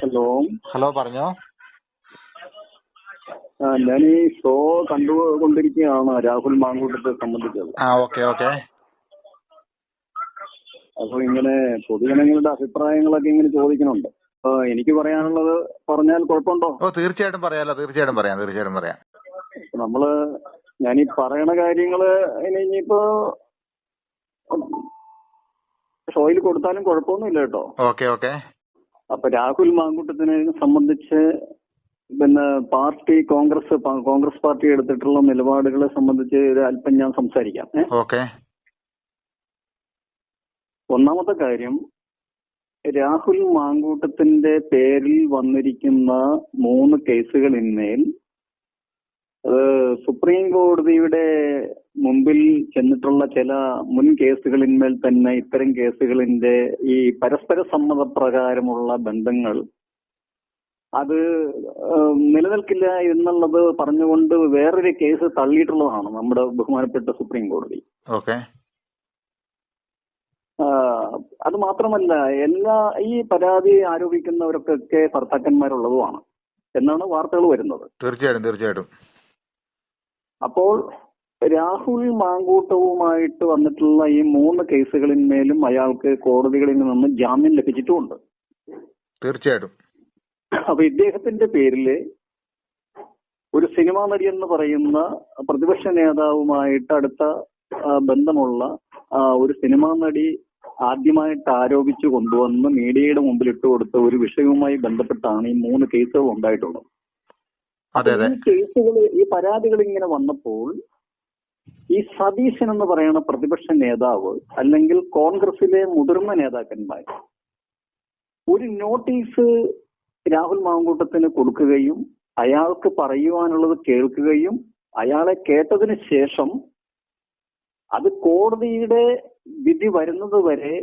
Hello. Hello, പറഞ്ഞോ. ഞാൻ ഈ ഷോ കണ്ടുകൊണ്ടിരിക്കുകയാണ് രാഹുൽ മാങ്കൂട്ടത്തെ സംബന്ധിച്ചത്. ഓക്കെ. അപ്പൊ ഇങ്ങനെ പൊതുജനങ്ങളുടെ അഭിപ്രായങ്ങളൊക്കെ ഇങ്ങനെ ചോദിക്കുന്നുണ്ട്. എനിക്ക് പറയാനുള്ളത് പറഞ്ഞാൽ കുഴപ്പമുണ്ടോ? തീർച്ചയായിട്ടും പറയാലോ. തീർച്ചയായിട്ടും പറയാം. ഞാനീ പറയണ കാര്യങ്ങള് ഇനിയിപ്പോ ഷോയിൽ കൊടുത്താലും കുഴപ്പമൊന്നുമില്ല കേട്ടോ. ഓക്കെ. അപ്പൊ രാഹുൽ മാങ്കൂട്ടത്തിനെ സംബന്ധിച്ച് പാർട്ടി കോൺഗ്രസ് പാർട്ടി എടുത്തിട്ടുള്ള നിലപാടുകളെ സംബന്ധിച്ച് അല്പം ഞാൻ സംസാരിക്കാം. ഓക്കെ. ഒന്നാമത്തെ കാര്യം, രാഹുൽ മാങ്കൂട്ടത്തിന്റെ പേരിൽ വന്നിരിക്കുന്ന 3 കേസുകളിന്മേൽ സുപ്രീം കോടതിയുടെ മുമ്പിൽ ചെന്നിട്ടുള്ള ചില മുൻ കേസുകളിന്മേൽ തന്നെ ഇത്തരം കേസുകളിന്റെ ഈ പരസ്പര സമ്മതപ്രകാരമുള്ള ബന്ധങ്ങൾ അത് നിലനിൽക്കില്ല എന്നുള്ളത് പറഞ്ഞുകൊണ്ട് വേറൊരു കേസ് തള്ളിയിട്ടുള്ളതാണ് നമ്മുടെ ബഹുമാനപ്പെട്ട സുപ്രീം കോടതി. ഓക്കെ. അത് മാത്രമല്ല, ഈ പരാതി ആരോപിക്കുന്നവർക്കൊക്കെ ഭർത്താക്കന്മാരുള്ളതുമാണ് എന്നാണ് വാർത്തകൾ വരുന്നത്. തീർച്ചയായിട്ടും. അപ്പോൾ രാഹുൽ മാങ്കൂട്ടവുമായിട്ട് വന്നിട്ടുള്ള ഈ 3 കേസുകളിന്മേലും അയാൾക്ക് കോടതികളിൽ നിന്ന് ജാമ്യം ലഭിച്ചിട്ടുമുണ്ട്. തീർച്ചയായിട്ടും. അപ്പൊ ഇദ്ദേഹത്തിന്റെ പേരില് ഒരു സിനിമാ നടി എന്ന് പറയുന്ന പ്രതിപക്ഷ നേതാവുമായിട്ട് അടുത്ത ബന്ധമുള്ള ഒരു സിനിമാ നടി ആദ്യമായിട്ട് ആരോപിച്ചു കൊണ്ടുവന്ന് മീഡിയയുടെ മുമ്പിൽ ഇട്ടുകൊടുത്ത ഒരു വിഷയവുമായി ബന്ധപ്പെട്ടാണ് ഈ 3 കേസുകൾ ഉണ്ടായിട്ടുള്ളത്. ഈ പരാതികൾ ഇങ്ങനെ വന്നപ്പോൾ ഈ സതീശൻ എന്ന് പറയുന്ന പ്രതിപക്ഷ നേതാവ് അല്ലെങ്കിൽ കോൺഗ്രസിലെ മുതിർന്ന നേതാക്കന്മാർ ഒരു നോട്ടീസ് രാഹുൽ മാങ്കൂട്ടത്തിന് കൊടുക്കുകയും അയാൾക്ക് പറയുവാനുള്ളത് കേൾക്കുകയും അയാളെ കേട്ടതിന് ശേഷം അത് കോടതിയുടെ വിധി വരുന്നത് വരെ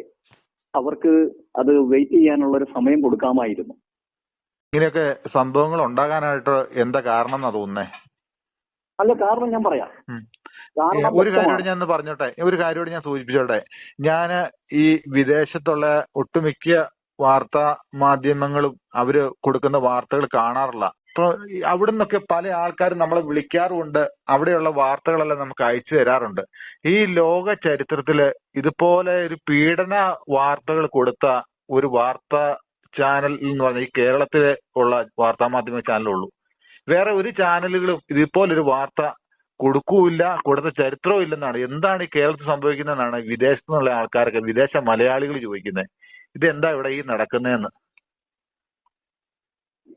അവർക്ക് അത് വെയിറ്റ് ചെയ്യാനുള്ള ഒരു സമയം കൊടുക്കാമായിരുന്നു. ഇങ്ങനെയൊക്കെ സംഭവങ്ങൾ ഉണ്ടാകാനായിട്ട് എന്താ കാരണം എന്നാ തോന്നുന്നേ? അല്ല, കാരണം ഞാൻ പറയാം. ഒരു കാര്യോട് ഞാൻ പറഞ്ഞോട്ടെ, ഒരു കാര്യോട് ഞാൻ സൂചിപ്പിച്ചോട്ടെ. ഞാൻ ഈ വിദേശത്തുള്ള ഒട്ടുമിക്ക വാർത്താ മാധ്യമങ്ങളും അവര് കൊടുക്കുന്ന വാർത്തകൾ കാണാറില്ല. അപ്പൊ അവിടെ നിന്നൊക്കെ പല ആൾക്കാരും നമ്മളെ വിളിക്കാറുമുണ്ട്. അവിടെയുള്ള വാർത്തകളെല്ലാം നമുക്ക് അയച്ചു തരാറുണ്ട്. ഈ ലോക ചരിത്രത്തില് ഇതുപോലെ ഒരു പീഡന വാർത്തകൾ കൊടുത്ത ഒരു വാർത്താ ചാനൽ എന്ന് പറഞ്ഞാൽ ഈ കേരളത്തിലെ ഉള്ള വാർത്താ മാധ്യമ ചാനലുള്ളൂ. വേറെ ഒരു ചാനലുകളും ഇതുപോലൊരു വാർത്ത കൊടുക്കൂല്ല, കൊടുത്ത ചരിത്രവും ഇല്ലെന്നാണ്. എന്താണ് ഈ കേരളത്തിൽ സംഭവിക്കുന്നതെന്നാണ് വിദേശത്തു നിന്നുള്ള ആൾക്കാരൊക്കെ, വിദേശ മലയാളികൾ ചോദിക്കുന്നത്. ഇതെന്താ ഇവിടെ ഈ നടക്കുന്നതെന്ന്.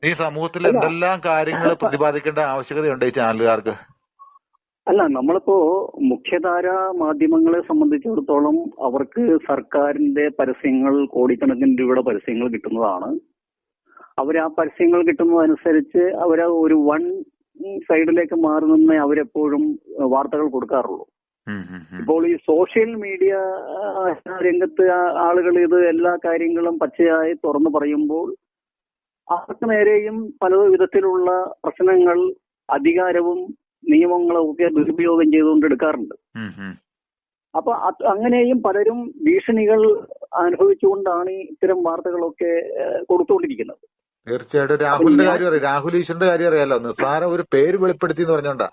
ഈ സമൂഹത്തിൽ എന്തെല്ലാം കാര്യങ്ങൾ പ്രതിപാദിക്കേണ്ട ആവശ്യകതയുണ്ട് ഈ ചാനലുകാർക്ക്? അല്ല, നമ്മളിപ്പോ മുഖ്യധാര മാധ്യമങ്ങളെ സംബന്ധിച്ചിടത്തോളം അവർക്ക് സർക്കാരിന്റെ പരസ്യങ്ങൾ, കോടിക്കണക്കിന് രൂപയുടെ പരസ്യങ്ങൾ കിട്ടുന്നതാണ്. ആ പരസ്യങ്ങൾ കിട്ടുന്നതനുസരിച്ച് ഒരു വൺ സൈഡിലേക്ക് മാറി നിന്ന് അവരെപ്പോഴും വാർത്തകൾ കൊടുക്കാറുള്ളൂ. ഇപ്പോൾ ഈ സോഷ്യൽ മീഡിയ രംഗത്ത് ആളുകൾ ഇത് എല്ലാ കാര്യങ്ങളും പച്ചയായി തുറന്നു പറയുമ്പോൾ അവർക്ക് നേരെയും പല വിധത്തിലുള്ള പ്രശ്നങ്ങൾ അധികാരവും നിയമങ്ങളും ഒക്കെ ദുരുപയോഗം ചെയ്തുകൊണ്ട് എടുക്കാറുണ്ട്. അപ്പൊ അങ്ങനെയും പലരും ഭീഷണികൾ അനുഭവിച്ചുകൊണ്ടാണ് ഇത്തരം വാർത്തകളൊക്കെ കൊടുത്തുകൊണ്ടിരിക്കുന്നത്. തീർച്ചയായിട്ടും. രാഹുൽ ഈശ്വറിന്റെ കാര്യം അറിയാലോ. നിസ്സാര ഒരു പേര് വെളിപ്പെടുത്തി എന്ന് പറഞ്ഞോണ്ടാ.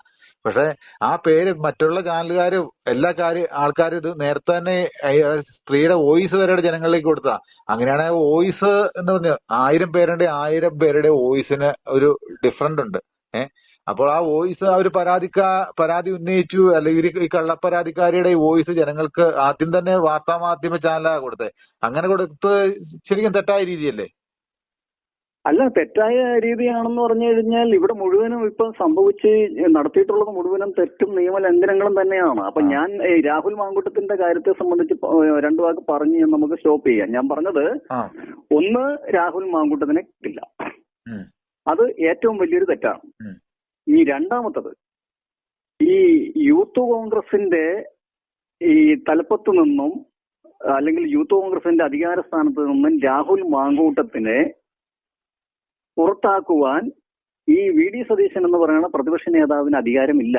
പക്ഷെ ആ പേര് മറ്റുള്ള ചാനലുകാരും ആൾക്കാരും ഇത് നേരത്തെ തന്നെ സ്ത്രീയുടെ വോയിസ് വരെ ജനങ്ങളിലേക്ക് കൊടുത്താ. അങ്ങനെയാണെങ്കിൽ വോയിസ് എന്ന് പറഞ്ഞ 1000 പേരുടെ 1000 പേരുടെ വോയിസിന് ഒരു ഡിഫറന്റ് ഉണ്ട്. അപ്പോൾ ആ വോയിസ് അവർ പരാതി ഉന്നയിച്ചു, അല്ലെങ്കിൽ ഈ കള്ളപ്പരാതിക്കാരിയുടെ വോയിസ് ജനങ്ങൾക്ക് ആദ്യം തന്നെ വാർത്താ മാധ്യമ ചാനലാ കൊടുത്തത്. അങ്ങനെ കൊടുത്ത് ശരിക്കും തെറ്റായ രീതിയല്ലേ? അല്ല, തെറ്റായ രീതിയാണെന്ന് പറഞ്ഞു കഴിഞ്ഞാൽ ഇവിടെ മുഴുവനും ഇപ്പൊ സംഭവിച്ച് നടത്തിയിട്ടുള്ളത് മുഴുവനും തെറ്റും നിയമലംഘനങ്ങളും തന്നെയാണ്. അപ്പൊ ഞാൻ രാഹുൽ മാങ്കൂട്ടത്തിന്റെ കാര്യത്തെ സംബന്ധിച്ച് 2 വാക്ക് പറഞ്ഞ് നമുക്ക് സ്റ്റോപ്പ് ചെയ്യാം. ഞാൻ പറഞ്ഞത്, ഒന്ന്, രാഹുൽ മാങ്കൂട്ടത്തിനെ കിട്ടില്ല. അത് ഏറ്റവും വലിയൊരു തെറ്റാണ്. ഇനി രണ്ടാമത്തത്, ഈ യൂത്ത് കോൺഗ്രസിന്റെ ഈ തലപ്പത്ത് നിന്നും അല്ലെങ്കിൽ യൂത്ത് കോൺഗ്രസിന്റെ അധികാര സ്ഥാനത്ത് നിന്നും രാഹുൽ മാങ്കൂട്ടത്തിനെ പുറത്താക്കുവാൻ ഈ വി.ഡി. സതീശൻ എന്ന് പറയുന്ന പ്രതിപക്ഷ നേതാവിന് അധികാരമില്ല.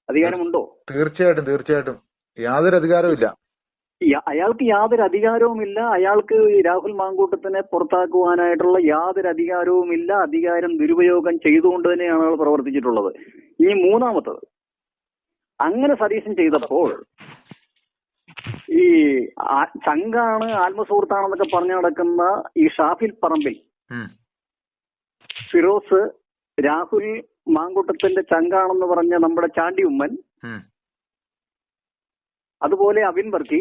അധികാരമുണ്ടോ? തീർച്ചയായിട്ടും യാതൊരു അധികാരവും ഇല്ല. അയാൾക്ക് യാതൊരു അധികാരവുമില്ല. അയാൾക്ക് രാഹുൽ മാങ്കൂട്ടത്തിനെ പുറത്താക്കുവാനായിട്ടുള്ള യാതൊരു അധികാരവുമില്ല. അധികാരം ദുരുപയോഗം ചെയ്തുകൊണ്ട് തന്നെയാണ് അയാൾ പ്രവർത്തിച്ചിട്ടുള്ളത്. ഇനി മൂന്നാമത്തത്, അങ്ങനെ സതീശൻ ചെയ്തപ്പോൾ ഈ ചങ്കാണ് ആത്മസുഹൃത്താണെന്നൊക്കെ പറഞ്ഞു നടക്കുന്ന ഈ ഷാഫിൽ പറമ്പിൽ ഫിറോസ് രാഹുൽ മാങ്കൂട്ടത്തിന്റെ ചങ്കാണെന്ന് പറഞ്ഞ നമ്മുടെ ചാണ്ടി ഉമ്മൻ, അതുപോലെ അവിൻ വർക്കി,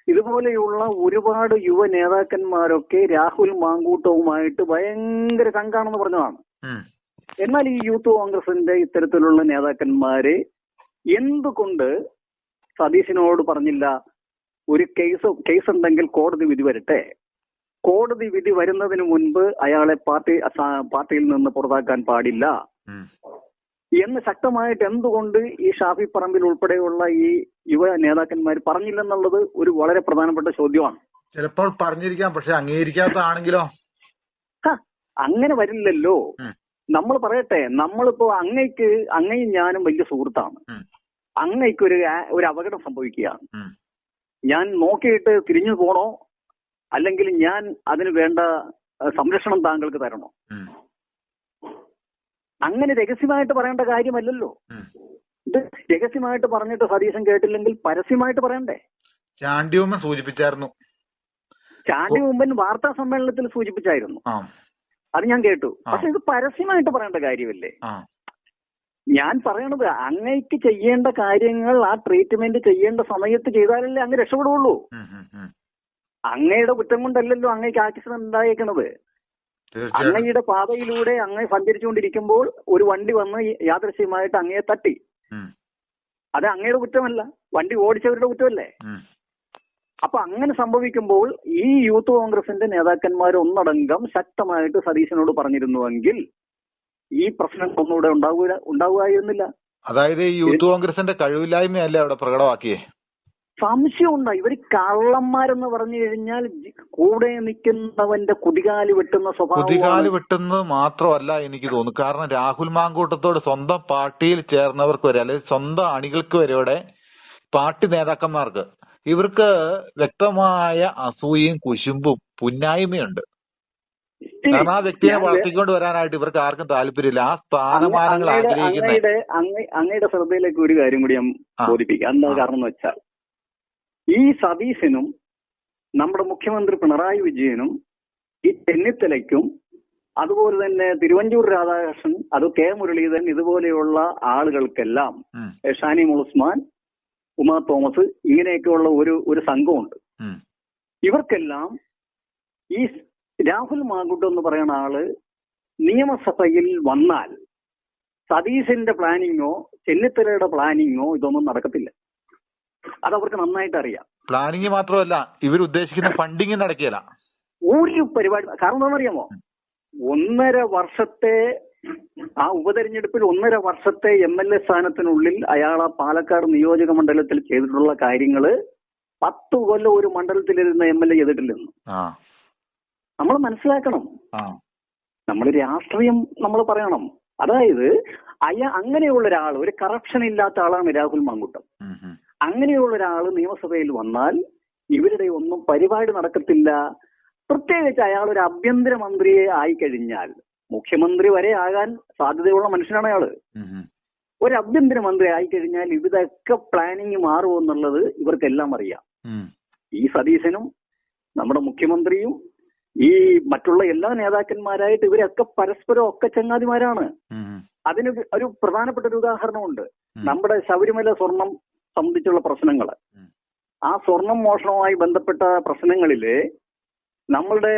ഇതുപോലെയുള്ള ഒരുപാട് യുവ നേതാക്കന്മാരൊക്കെ രാഹുൽ മാങ്കൂട്ടവുമായിട്ട് ഭയങ്കര ചങ്കാണെന്ന് പറഞ്ഞതാണ്. എന്നാൽ ഈ യൂത്ത് കോൺഗ്രസിന്റെ ഇത്തരത്തിലുള്ള നേതാക്കന്മാരെ എന്തുകൊണ്ട് സതീശനോട് പറഞ്ഞില്ല, ഒരു കേസ് ഉണ്ടെങ്കിൽ കോടതി വിധി വരട്ടെ, കോടതി വിധി വരുന്നതിന് മുൻപ് അയാളെ പാർട്ടിയിൽ നിന്ന് പുറത്താക്കാൻ പാടില്ല എന്ന് ശക്തമായിട്ട് എന്തുകൊണ്ട് ഈ ഷാഫി പറമ്പിൽ ഉൾപ്പെടെയുള്ള ഈ യുവ നേതാക്കന്മാർ പറഞ്ഞില്ലെന്നുള്ളത് ഒരു വളരെ പ്രധാനപ്പെട്ട ചോദ്യമാണ്. ചിലപ്പോൾ പറഞ്ഞിരിക്കാം, പക്ഷെ അംഗീകരിക്കാത്തതാണെങ്കിലോ? അങ്ങനെ വരില്ലല്ലോ. നമ്മൾ പറയട്ടെ, നമ്മളിപ്പോ അങ്ങയും ഞാനും വലിയ സുഹൃത്താണ്. അങ്ങയ്ക്ക് ഒരു അപകടം സംഭവിക്കുകയാണ്. ഞാൻ നോക്കിയിട്ട് തിരിഞ്ഞു പോണോ, അല്ലെങ്കിൽ ഞാൻ അതിന് വേണ്ട സംരക്ഷണം താങ്കൾക്ക് തരണോ? അങ്ങനെ രഹസ്യമായിട്ട് പറയേണ്ട കാര്യമല്ലല്ലോ. ഇത് രഹസ്യമായിട്ട് പറഞ്ഞിട്ട് സതീശൻ കേട്ടില്ലെങ്കിൽ പരസ്യമായിട്ട് പറയണ്ടേ? ചാണ്ടി ഉമ്മൻ സൂചിപ്പിച്ചായിരുന്നു. ചാണ്ടി ഉമ്മൻ വാർത്താ സമ്മേളനത്തിൽ സൂചിപ്പിച്ചായിരുന്നു, അത് ഞാൻ കേട്ടു. പക്ഷെ ഇത് പരസ്യമായിട്ട് പറയേണ്ട കാര്യമല്ലേ? ഞാൻ പറയണത്, അങ്ങയ്ക്ക് ചെയ്യേണ്ട കാര്യങ്ങൾ ആ ട്രീറ്റ്മെന്റ് ചെയ്യേണ്ട സമയത്ത് ചെയ്താലല്ലേ അങ്ങ് രക്ഷപ്പെടുള്ളൂ. അങ്ങയുടെ കുറ്റം കൊണ്ടല്ലല്ലോ അങ്ങയ്ക്ക് ആക്സിഡന്റ് ഉണ്ടായേക്കണത്. അങ്ങയുടെ പാതയിലൂടെ അങ്ങ് സഞ്ചരിച്ചുകൊണ്ടിരിക്കുമ്പോൾ ഒരു വണ്ടി വന്ന് യാദൃശ്യമായിട്ട് അങ്ങയെ തട്ടി. അത് അങ്ങയുടെ കുറ്റമല്ല, വണ്ടി ഓടിച്ചവരുടെ കുറ്റമല്ലേ? അപ്പൊ അങ്ങനെ സംഭവിക്കുമ്പോൾ ഈ യൂത്ത് കോൺഗ്രസിന്റെ നേതാക്കന്മാർ ഒന്നടങ്കം ശക്തമായിട്ട് സതീശനോട് പറഞ്ഞിരുന്നുവെങ്കിൽ ഈ പ്രശ്നം ഒന്നുകൂടെ ഉണ്ടാവുകയായിരുന്നില്ല. അതായത് ഈ യൂത്ത് കോൺഗ്രസിന്റെ കഴിവില്ലായ്മയല്ലേ അവിടെ പ്രകടമാക്കിയേ? സംശയമുണ്ടോ? ഇവർ കള്ളന്മാരെന്ന് പറഞ്ഞു കഴിഞ്ഞാൽ കൂടെ നിൽക്കുന്നവന്റെ കുതികാല് വെട്ടുന്ന സ്വഭാവം. കുതികാല് വെട്ടുന്നത് മാത്രമല്ല എനിക്ക് തോന്നുന്നു. കാരണം രാഹുൽ മാങ്കൂട്ടത്തോട് സ്വന്തം പാർട്ടിയിൽ ചേർന്നവർക്ക് വരെ, അല്ലെങ്കിൽ സ്വന്തം അണികൾക്ക് വരെ, പാർട്ടി നേതാക്കന്മാർക്ക് ഇവർക്ക് വ്യക്തമായ അസൂയയും കുശുമ്പും പുന്നായ്മയുണ്ട്. കാരണം ആ വ്യക്തിയെ വളർത്തിക്കൊണ്ട് വരാനായിട്ട് ഇവർക്ക് ആർക്കും താല്പര്യമില്ല. ആ സ്ഥാനമാനങ്ങൾ ആഗ്രഹിക്കുന്നത്. അങ്ങയുടെ ശ്രദ്ധയിലേക്ക് ഒരു കാര്യം കൂടി ഞാൻ ബോധിപ്പിക്കാം. എന്താ കാരണം എന്ന് വെച്ചാൽ, ഈ സതീശനും നമ്മുടെ മുഖ്യമന്ത്രി പിണറായി വിജയനും ഈ ചെന്നിത്തലയ്ക്കും അതുപോലെ തന്നെ തിരുവഞ്ചൂർ രാധാകൃഷ്ണൻ, അത് കെ മുരളീധരൻ, ഇതുപോലെയുള്ള ആളുകൾക്കെല്ലാം, ഷാനി ഉസ്മാൻ, ഉമാ തോമസ്, ഇങ്ങനെയൊക്കെയുള്ള ഒരു സംഘമുണ്ട്. ഇവർക്കെല്ലാം ഈ രാഹുൽ മാങ്കൂട്ടം എന്ന് പറയുന്ന ആള് നിയമസഭയിൽ വന്നാൽ സതീശന്റെ പ്ലാനിങ്ങോ ചെന്നിത്തലയുടെ പ്ലാനിങ്ങോ ഇതൊന്നും നടക്കത്തില്ല. അതവർക്ക് നന്നായിട്ട് അറിയാം. പ്ലാനിങ് മാത്രമല്ല, ഇവർ ഉദ്ദേശിക്കുന്ന ഫണ്ടിങ് നടക്കില്ല ഒരു പരിപാടി. കാരണം എന്താണെന്നറിയാമോ? 1.5 വർഷത്തെ ആ ഉപതെരഞ്ഞെടുപ്പിൽ 1.5 വർഷത്തെ MLA സ്ഥാനത്തിനുള്ളിൽ അയാൾ ആ പാലക്കാട് നിയോജക മണ്ഡലത്തിൽ ചെയ്തിട്ടുള്ള കാര്യങ്ങള് 10 കൊല്ലം ഒരു മണ്ഡലത്തിലിരുന്ന MLA ചെയ്തിട്ടില്ലെന്ന് നമ്മൾ മനസ്സിലാക്കണം. നമ്മൾ രാഷ്ട്രീയം നമ്മൾ പറയണം. അതായത് അങ്ങനെയുള്ള ഒരാൾ, ഒരു കറപ്ഷൻ ഇല്ലാത്ത ആളാണ് രാഹുൽ മാങ്കൂട്ടം. അങ്ങനെയുള്ള ഒരാൾ നിയമസഭയിൽ വന്നാൽ ഇവരുടെ ഒന്നും പരിപാടി നടക്കത്തില്ല. പ്രത്യേകിച്ച് അയാൾ ഒരു ആഭ്യന്തരമന്ത്രിയെ ആയിക്കഴിഞ്ഞാൽ, മുഖ്യമന്ത്രി വരെ ആകാൻ സാധ്യതയുള്ള മനുഷ്യനാണ് അയാള്. ഒരു ആഭ്യന്തരമന്ത്രി ആയിക്കഴിഞ്ഞാൽ ഇതൊക്കെ പ്ലാനിങ് മാറുമെന്നുള്ളത് ഇവർക്കെല്ലാം അറിയാം. ഈ സതീശനും നമ്മുടെ മുഖ്യമന്ത്രിയും ഈ മറ്റുള്ള എല്ലാ നേതാക്കന്മാരായിട്ട് ഇവരൊക്കെ പരസ്പരം ഒക്കെ ചങ്ങാതിമാരാണ്. അതിന് ഒരു പ്രധാനപ്പെട്ട ഒരു ഉദാഹരണമുണ്ട്. നമ്മുടെ ശബരിമല സ്വർണം സംബന്ധിച്ചുള്ള പ്രശ്നങ്ങൾ, ആ സ്വർണം മോഷണവുമായി ബന്ധപ്പെട്ട പ്രശ്നങ്ങളില് നമ്മളുടെ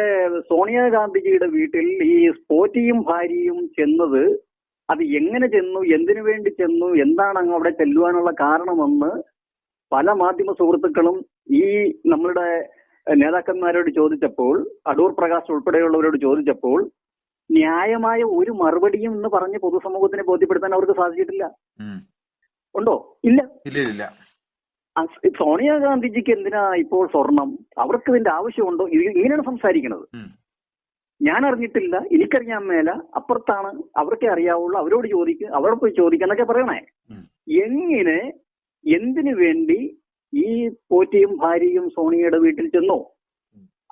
സോണിയാഗാന്ധിജിയുടെ വീട്ടിൽ ഈ സ്പോറ്റിയും ഭാര്യയും ചെന്നത്, അത് എങ്ങനെ ചെന്നു, എന്തിനു വേണ്ടി ചെന്നു, എന്താണ് അങ്ങ് അവിടെ ചെല്ലുവാനുള്ള കാരണമെന്ന് പല മാധ്യമ സുഹൃത്തുക്കളും ഈ നമ്മളുടെ നേതാക്കന്മാരോട് ചോദിച്ചപ്പോൾ, അടൂർ പ്രകാശ് ഉൾപ്പെടെയുള്ളവരോട് ചോദിച്ചപ്പോൾ ന്യായമായ ഒരു മറുപടിയും എന്ന് പറഞ്ഞ് പൊതുസമൂഹത്തിനെ ബോധ്യപ്പെടുത്താൻ അവർക്ക് സാധിച്ചിട്ടില്ല. ഉണ്ടോ? ഇല്ല. സോണിയാഗാന്ധിജിക്ക് എന്തിനാ ഇപ്പോൾ സ്വർണം? അവർക്ക് ഇതിന്റെ ആവശ്യമുണ്ടോ? ഇങ്ങനെയാണ് സംസാരിക്കുന്നത്. ഞാൻ അറിഞ്ഞിട്ടില്ല, എനിക്കറിയാൻ മേല, അപ്പുറത്താണ്, അവർക്കേ അറിയാവുള്ളൂ, അവരോട് ചോദിക്കുക, അവിടെ പോയി ചോദിക്കുക എന്നൊക്കെ പറയണേ. എങ്ങനെ, എന്തിനു വേണ്ടി ഈ പോറ്റിയും ഭാര്യയും സോണിയയുടെ വീട്ടിൽ ചെന്നു,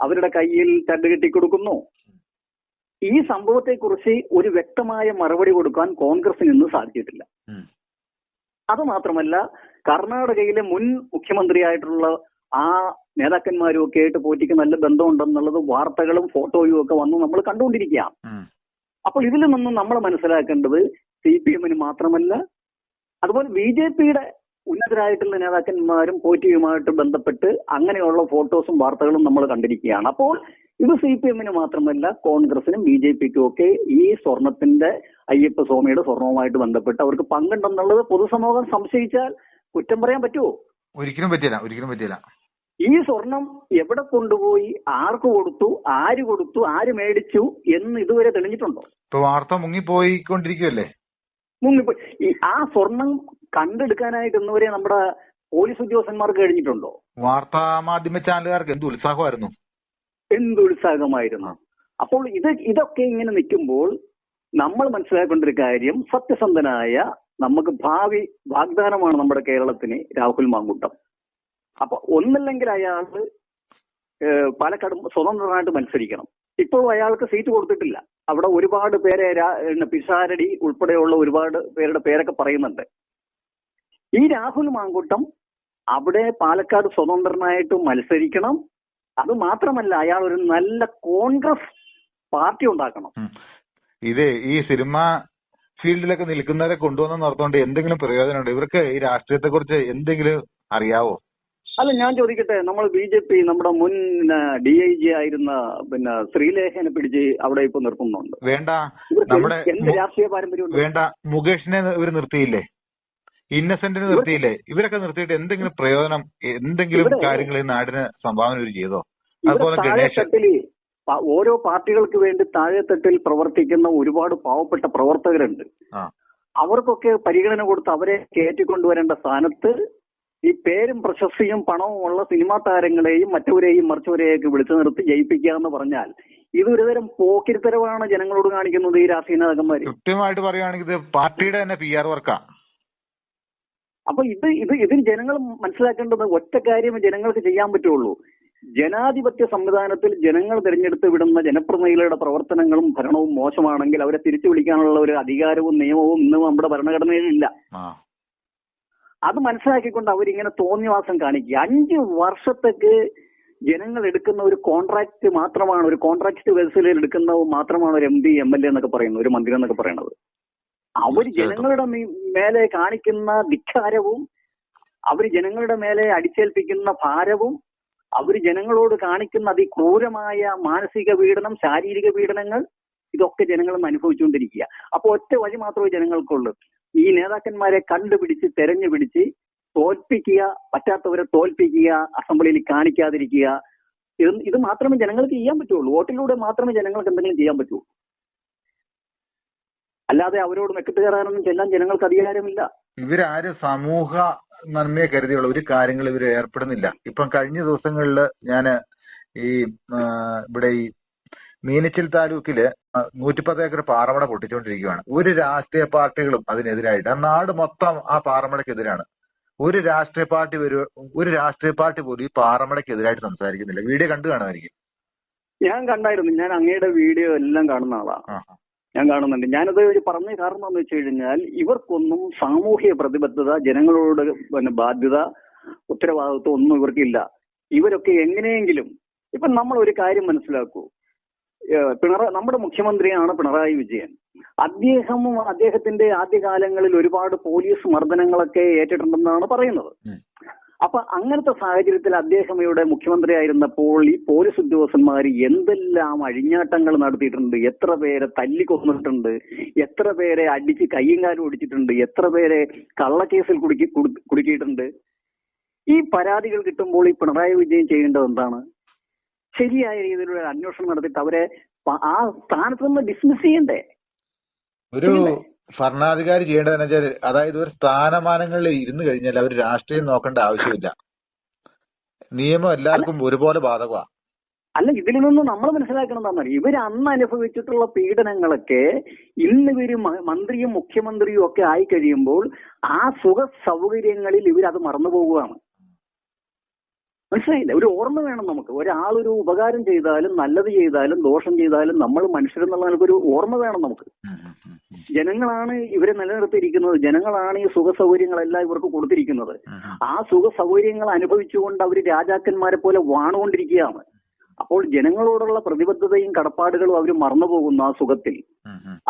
അവരുടെ കയ്യിൽ ചരട് കെട്ടിക്കൊടുക്കുന്നു. ഈ സംഭവത്തെക്കുറിച്ച് ഒരു വ്യക്തമായ മറുപടി കൊടുക്കാൻ കോൺഗ്രസിന് ഇന്ന് സാധിച്ചിട്ടില്ല. അത് മാത്രമല്ല, കർണാടകയിലെ മുൻ മുഖ്യമന്ത്രിയായിട്ടുള്ള ആ നേതാക്കന്മാരും ഒക്കെ ആയിട്ട് പോറ്റിക്ക് നല്ല ബന്ധമുണ്ടെന്നുള്ളത് വാർത്തകളും ഫോട്ടോയും ഒക്കെ വന്ന് നമ്മൾ കണ്ടുകൊണ്ടിരിക്കുകയാണ്. അപ്പോൾ ഇതിൽ നിന്നും നമ്മൾ മനസ്സിലാക്കേണ്ടത് CPM മാത്രമല്ല, അതുപോലെ BJPയുടെ ഉന്നതരായിട്ടുള്ള നേതാക്കന്മാരും പോറ്റിയുമായിട്ട് ബന്ധപ്പെട്ട് അങ്ങനെയുള്ള ഫോട്ടോസും വാർത്തകളും നമ്മൾ കണ്ടിരിക്കുകയാണ്. അപ്പോൾ ഇത് CPM മാത്രമല്ല, കോൺഗ്രസിനും BJPക്കും ഒക്കെ ഈ സ്വർണത്തിന്റെ അയ്യപ്പ സ്വാമിയുടെ സ്വർണവുമായിട്ട് ബന്ധപ്പെട്ട് അവർക്ക് പങ്കുണ്ടെന്നുള്ളത് പൊതുസമൂഹം സംശയിച്ചാൽ കുറ്റം പറയാൻ പറ്റുമോ? ഒരിക്കലും പറ്റില്ല. ഈ സ്വർണം എവിടെ കൊണ്ടുപോയി, ആർക്ക് കൊടുത്തു, ആര് മേടിച്ചു എന്ന് ഇതുവരെ തെളിഞ്ഞിട്ടുണ്ടോ? ഇപ്പൊ വാർത്ത മുങ്ങിപ്പോയിക്കൊണ്ടിരിക്കുവല്ലേ. ഈ ആ സ്വർണം കണ്ടെടുക്കാനായിട്ട് ഇന്നുവരെ നമ്മുടെ പോലീസ് ഉദ്യോഗസ്ഥന്മാർക്ക് കഴിഞ്ഞിട്ടുണ്ടോ? വാർത്താ മാധ്യമ ചാനലുകാർക്ക് എന്ത് ഉത്സാഹമായിരുന്നു. അപ്പോൾ ഇതൊക്കെ ഇങ്ങനെ നിൽക്കുമ്പോൾ നമ്മൾ മനസ്സിലാക്കേണ്ട ഒരു കാര്യം, സത്യസന്ധനായ നമുക്ക് ഭാവി വാഗ്ദാനമാണ് നമ്മുടെ കേരളത്തിന് രാഹുൽ മാങ്കൂട്ടം. അപ്പൊ ഒന്നില്ലെങ്കിൽ അയാള് പാലക്കാട് സ്വതന്ത്രനായിട്ട് മത്സരിക്കണം. ഇപ്പോഴും അയാൾക്ക് സീറ്റ് കൊടുത്തിട്ടില്ല. അവിടെ ഒരുപാട് പേരെ പിഷാരടി ഉൾപ്പെടെയുള്ള ഒരുപാട് പേരുടെ പേരൊക്കെ പറയുന്നുണ്ട്. ഈ രാഹുൽ മാങ്കൂട്ടം അവിടെ പാലക്കാട് സ്വതന്ത്രനായിട്ട് മത്സരിക്കണം. അത് മാത്രമല്ല, അയാൾ ഒരു നല്ല കോൺഗ്രസ് പാർട്ടി ഉണ്ടാക്കണം. ഈ സിനിമ ഫീൽഡിലൊക്കെ നിൽക്കുന്നവരെ കൊണ്ടുവന്ന് നടത്തുകൊണ്ട് എന്തെങ്കിലും പ്രയോജനമുണ്ടോ? ഇവർക്ക് ഈ രാഷ്ട്രീയത്തെ കുറിച്ച് എന്തെങ്കിലും അറിയാവോ? അല്ല, ഞാൻ ചോദിക്കട്ടെ, നമ്മൾ BJP നമ്മുടെ മുൻ DIG ആയിരുന്ന ശ്രീലേഖനെ പിടിച്ച് അവിടെ ഇപ്പൊ നിർത്തുന്നുണ്ട്. വേണ്ട, നമ്മുടെ എന്ത് രാഷ്ട്രീയ പാരമ്പര്യം വേണ്ട, മുകേഷിനെ ഇവർ നിർത്തിയില്ലേ, ഇന്നസെന്റിനെ നിർത്തിയില്ലേ? ഇവരൊക്കെ നിർത്തിയിട്ട് എന്തെങ്കിലും പ്രയോജനം, എന്തെങ്കിലും കാര്യങ്ങൾ ഈ നാടിന് സംഭാവന ഇവർ ചെയ്തോ? അതുപോലെ താഴെത്തട്ടില് ഓരോ പാർട്ടികൾക്ക് വേണ്ടി താഴെത്തട്ടിൽ പ്രവർത്തിക്കുന്ന ഒരുപാട് പാവപ്പെട്ട പ്രവർത്തകരുണ്ട്. അവർക്കൊക്കെ പരിഗണന കൊടുത്ത് അവരെ കയറ്റിക്കൊണ്ടുവരേണ്ട സ്ഥാനത്ത് ഈ പേരും പ്രശസ്തിയും പണവും ഉള്ള സിനിമാ താരങ്ങളെയും മറ്റവരെയും മറിച്ചവരെയൊക്കെ വിളിച്ചു നിർത്തി ജയിപ്പിക്കുക എന്ന് പറഞ്ഞാൽ ഇതൊരുതരം പോക്കിരിത്തരവാണ് ജനങ്ങളോട് കാണിക്കുന്നത് ഈ രാഷ്ട്രീയ നേതാക്കന്മാർ. കൃത്യമായിട്ട് പറയുകയാണെങ്കിൽ ഇത് പാർട്ടിയുടെ തന്നെ PR വർക്കാ. അപ്പൊ ഇതിന് ജനങ്ങൾ മനസ്സിലാക്കേണ്ടത് ഒറ്റ കാര്യം ജനങ്ങൾക്ക് ചെയ്യാൻ പറ്റുള്ളൂ. ജനാധിപത്യ സംവിധാനത്തിൽ ജനങ്ങൾ തിരഞ്ഞെടുത്ത് വിടുന്ന ജനപ്രതിനിധികളുടെ പ്രവർത്തനങ്ങളും ഭരണവും മോശമാണെങ്കിൽ അവരെ തിരിച്ചു വിളിക്കാനുള്ള ഒരു അധികാരവും നിയമവും ഇന്ന് നമ്മുടെ ഭരണഘടനയിലില്ല. അത് മനസ്സിലാക്കിക്കൊണ്ട് അവരിങ്ങനെ തോന്നിവാസം കാണിക്കുക. 5 വർഷത്തേക്ക് ജനങ്ങൾ എടുക്കുന്ന ഒരു കോൺട്രാക്ട് മാത്രമാണ്, ഒരു കോൺട്രാക്ട് ബേസിൽ എടുക്കുന്ന മാത്രമാണ് ഒരു MP MLA എന്നൊക്കെ പറയുന്നത്, ഒരു മന്ത്രി എന്നൊക്കെ പറയുന്നത്. അവര് ജനങ്ങളുടെ മേലെ കാണിക്കുന്ന ധിക്കാരവും അവര് ജനങ്ങളുടെ മേലെ അടിച്ചേൽപ്പിക്കുന്ന ഭാരവും അവര് ജനങ്ങളോട് കാണിക്കുന്ന അതിക്രൂരമായ മാനസിക പീഡനം, ശാരീരിക പീഡനങ്ങൾ, ഇതൊക്കെ ജനങ്ങളൊന്ന് അനുഭവിച്ചുകൊണ്ടിരിക്കുക. അപ്പൊ ഒറ്റ വഴി മാത്രമേ ജനങ്ങൾക്കുള്ളൂ, ഈ നേതാക്കന്മാരെ കണ്ടുപിടിച്ച് തെരഞ്ഞുപിടിച്ച് തോൽപ്പിക്കുക, പറ്റാത്തവരെ തോൽപ്പിക്കുക, അസംബ്ലിയിൽ കാണിക്കാതിരിക്കുക. ഇത് മാത്രമേ ജനങ്ങൾക്ക് ചെയ്യാൻ പറ്റുള്ളൂ. വോട്ടിലൂടെ മാത്രമേ ജനങ്ങൾക്ക് എന്തെങ്കിലും ചെയ്യാൻ പറ്റുള്ളൂ. അല്ലാതെ അവരോട് മെക്കിട്ട് കയറാനൊന്നും ചെല്ലാൻ ജനങ്ങൾക്ക് അധികാരമില്ല. ഇവരാരും സമൂഹ നന്മയെ കരുതിയുള്ള ഒരു കാര്യങ്ങൾ ഇവർ ഏർപ്പെടുന്നില്ല. ഇപ്പം കഴിഞ്ഞ ദിവസങ്ങളിൽ ഞാൻ ഇവിടെ ഈ മീനച്ചിൽ താലൂക്കില് 110 ഏക്കർ പാറമട പൊട്ടിച്ചുകൊണ്ടിരിക്കുകയാണ്. ഒരു രാഷ്ട്രീയ പാർട്ടികളും അതിനെതിരായിട്ട്, ആ നാട് മൊത്തം ആ പാറമടയ്ക്കെതിരാണ്. ഒരു രാഷ്ട്രീയ പാർട്ടി പോലും ഈ പാറമടയ്ക്കെതിരായിട്ട് സംസാരിക്കുന്നില്ല. വീഡിയോ കണ്ടു കാണുമായിരിക്കും. ഞാൻ കണ്ടായിരുന്നു. ഞാൻ അങ്ങയുടെ വീഡിയോ എല്ലാം കാണുന്ന ആളാണ്. ഞാൻ കാണുന്നുണ്ട്. ഞാനത് പറഞ്ഞ കാരണം എന്ന് വെച്ച് കഴിഞ്ഞാൽ ഇവർക്കൊന്നും സാമൂഹ്യ പ്രതിബദ്ധത, ജനങ്ങളോട് ബാധ്യത, ഉത്തരവാദിത്വം ഒന്നും ഇവർക്കില്ല. ഇവരൊക്കെ എങ്ങനെയെങ്കിലും, ഇപ്പൊ നമ്മൾ ഒരു കാര്യം മനസ്സിലാക്കൂ, നമ്മുടെ മുഖ്യമന്ത്രിയാണ് പിണറായി വിജയൻ. അദ്ദേഹത്തിന്റെ ആദ്യകാലങ്ങളിൽ ഒരുപാട് പോലീസ് മർദ്ദനങ്ങളൊക്കെ ഏറ്റിട്ടുണ്ടെന്നാണ് പറയുന്നത്. അപ്പൊ അങ്ങനത്തെ സാഹചര്യത്തിൽ അദ്ദേഹം ഇവിടെ മുഖ്യമന്ത്രിയായിരുന്നപ്പോൾ ഈ പോലീസ് ഉദ്യോഗസ്ഥന്മാർ എന്തെല്ലാം അഴിഞ്ഞാട്ടങ്ങൾ നടത്തിയിട്ടുണ്ട്, എത്ര പേരെ തല്ലിക്കൊന്നിട്ടുണ്ട്, എത്ര പേരെ അടിച്ച് കയ്യും കാലും ഒടിച്ചിട്ടുണ്ട്, എത്ര പേരെ കള്ളക്കേസിൽ കുടുക്കിയിട്ടുണ്ട്. ഈ പരാതികൾ കിട്ടുമ്പോൾ ഈ പിണറായി വിജയൻ ചെയ്യേണ്ടത് എന്താണ്? ശരിയായ രീതിയിലുള്ള അന്വേഷണം നടത്തിയിട്ട് അവരെ ആ സ്ഥാനത്ത് നിന്ന് ഡിസ്മിസ് ചെയ്യണ്ടേ? ഒരു ഭരണാധികാരി ചെയ്യേണ്ടതെന്ന് വെച്ചാൽ, അതായത് ഒരു സ്ഥാനമാനങ്ങളിൽ ഇരുന്ന് കഴിഞ്ഞാൽ അവർ രാഷ്ട്രീയം നോക്കേണ്ട ആവശ്യമില്ല. നിയമം എല്ലാവർക്കും ഒരുപോലെ ബാധകമാണ്. അല്ല, ഇതിൽ നിന്ന് നമ്മൾ മനസ്സിലാക്കണം എന്താണെന്ന്, ഇവർ അന്ന് അനുഭവിച്ചിട്ടുള്ള പീഡനങ്ങളൊക്കെ ഇന്ന് ഇവര് മന്ത്രിയും മുഖ്യമന്ത്രിയും ഒക്കെ ആയി കഴിയുമ്പോൾ ആ സുഖ സൗകര്യങ്ങളിൽ ഇവരത് മറന്നു പോവുകയാണ്. മനസ്സിലായില്ല? ഒരു ഓർമ്മ വേണം നമുക്ക്. ഒരാളൊരു ഉപകാരം ചെയ്താലും നല്ലത് ചെയ്താലും ദോഷം ചെയ്താലും നമ്മൾ മനുഷ്യരെന്നുള്ള നിലയ്ക്കൊരു ഓർമ്മ വേണം നമുക്ക്. ജനങ്ങളാണ് ഇവരെ നിലനിർത്തിയിരിക്കുന്നത്, ജനങ്ങളാണ് ഈ സുഖ സൗകര്യങ്ങളെല്ലാം ഇവർക്ക് കൊടുത്തിരിക്കുന്നത്. ആ സുഖ സൗകര്യങ്ങൾ അനുഭവിച്ചുകൊണ്ട് അവർ രാജാക്കന്മാരെ പോലെ വാണുകൊണ്ടിരിക്കുകയാണ്. അപ്പോൾ ജനങ്ങളോടുള്ള പ്രതിബദ്ധതയും കടപ്പാടുകളും അവർ മറന്നുപോകുന്നു ആ സുഖത്തിൽ.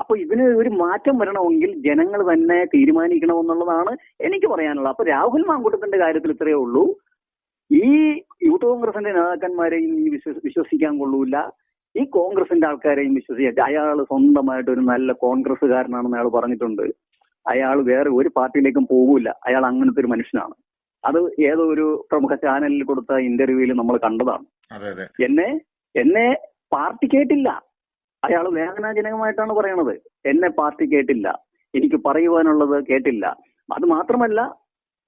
അപ്പൊ ഇതിന് ഒരു മാറ്റം വരണമെങ്കിൽ ജനങ്ങൾ തന്നെ തീരുമാനിക്കണമെന്നുള്ളതാണ് എനിക്ക് പറയാനുള്ളത്. അപ്പൊ രാഹുൽ മാങ്കൂട്ടത്തിന്റെ കാര്യത്തിൽ ഇത്രയേ ഉള്ളൂ. ഈ യൂത്ത് കോൺഗ്രസിന്റെ നേതാക്കന്മാരെയും വിശ്വസിക്കാൻ കൊള്ളൂല, ഈ കോൺഗ്രസിന്റെ ആൾക്കാരെയും വിശ്വസിക്കാൻ. അയാൾ സ്വന്തമായിട്ട് ഒരു നല്ല കോൺഗ്രസ്സുകാരനാണെന്ന് അയാൾ പറഞ്ഞിട്ടുണ്ട്. അയാൾ വേറെ ഒരു പാർട്ടിയിലേക്കും പോകൂല. അയാൾ അങ്ങനത്തെ ഒരു മനുഷ്യനാണ്. അത് ഏതോ ഒരു പ്രമുഖ ചാനലിൽ കൊടുത്ത ഇന്റർവ്യൂവിൽ നമ്മൾ കണ്ടതാണ്. എന്നെ പാർട്ടി കേട്ടില്ല. അയാൾ വേദനാജനകമായിട്ടാണ് പറയണത്. എന്നെ പാർട്ടി കേട്ടില്ല, എനിക്ക് പറയുവാനുള്ളത് കേട്ടില്ല. അത് മാത്രമല്ല,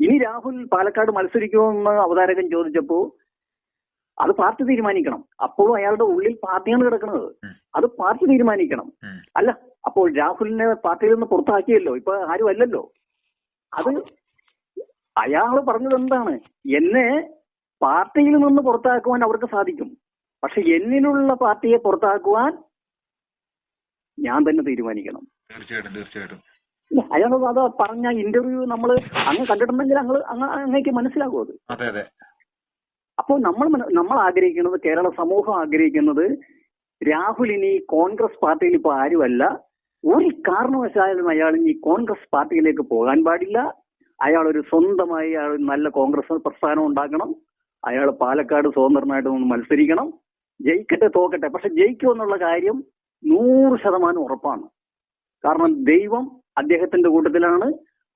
ഇനി രാഹുൽ പാലക്കാട് മത്സരിക്കുമെന്ന് അവതാരകൻ ചോദിച്ചപ്പോ അത് പാർട്ടി തീരുമാനിക്കണം. അപ്പോഴും അയാളുടെ ഉള്ളിൽ പാർട്ടിയാണ് കിടക്കുന്നത്. അത് പാർട്ടി തീരുമാനിക്കണം. അല്ല, അപ്പോൾ രാഹുലിനെ പാർട്ടിയിൽ നിന്ന് പുറത്താക്കിയല്ലോ, ഇപ്പൊ ആരും അല്ലല്ലോ. അത് അയാൾ പറഞ്ഞത് എന്താണ്? എന്നെ പാർട്ടിയിൽ നിന്ന് പുറത്താക്കുവാൻ അവർക്ക് സാധിക്കും, പക്ഷെ എന്നിലുള്ള പാർട്ടിയെ പുറത്താക്കുവാൻ ഞാൻ തന്നെ തീരുമാനിക്കണം. തീർച്ചയായിട്ടും. അയാൾ അത് പറഞ്ഞ ഇന്റർവ്യൂ നമ്മൾ അങ്ങ് കണ്ടിട്ടുണ്ടെങ്കിൽ അങ്ങേക്ക് മനസ്സിലാകും അത്. അതെ. അപ്പോൾ നമ്മൾ ആഗ്രഹിക്കുന്നത്, കേരള സമൂഹം ആഗ്രഹിക്കുന്നത്, രാഹുൽ ഇനി കോൺഗ്രസ് പാർട്ടിയിൽ ഇപ്പൊ ആരുമല്ല. ഒരു കാരണവശാലും അയാൾ ഇനി കോൺഗ്രസ് പാർട്ടിയിലേക്ക് പോകാൻ പാടില്ല. അയാൾ ഒരു സ്വന്തമായി നല്ല കോൺഗ്രസ് പ്രസ്ഥാനം ഉണ്ടാക്കണം. അയാൾ പാലക്കാട് സ്വതന്ത്രനായിട്ട് നിന്ന് മത്സരിക്കണം. ജയിക്കട്ടെ തോക്കട്ടെ, പക്ഷെ ജയിക്കുമെന്നുള്ള കാര്യം 100% ഉറപ്പാണ്. കാരണം ദൈവം അദ്ദേഹത്തിന്റെ കൂട്ടത്തിലാണ്,